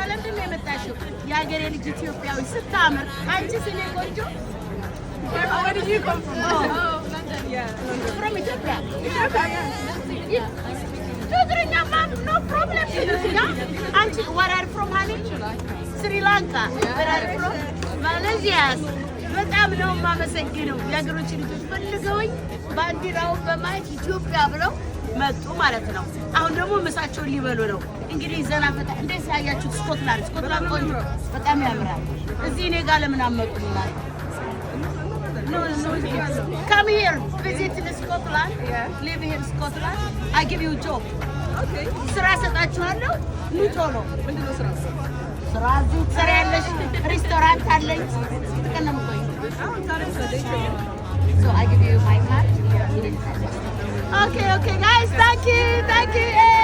ለምንድን ነው የመጣሽው? የሀገሬ ልጅ ኢትዮጵያዊ ስታምር አንቺ ስኔ ቆንጆ Where did you come from? Oh, London. Yeah, London. from Ethiopia. Yeah. Children, no problem. And where are you from, honey? Sri Lanka. Where are you from? Malaysia. በጣም ነው የማመሰግነው የሀገሮች ልጆች ፈልገውኝ ባንዲራውን በማየት ኢትዮጵያ ብለው መጡ ማለት ነው። አሁን ደግሞ ምሳቸውን ሊበሉ ነው። እንግዲህ ዘና ፈታ እንዴት ያያችሁት ስኮትላንድ ቆንጆ በጣም ያምራል። እዚህ እኔ ጋር ለምን አመጡ ማለት No, come here, visit in Scotland, live here in Scotland. I give you a job. Okay. ስራ ሰጣችኋለሁ ኑ ቶሎ ምንድነው ስራ? ስራ እዚህ ትሰሪያለሽ ሬስቶራንት አለኝ ተቀነሙ ቆይ So I give you my card. Okay, guys, thank you.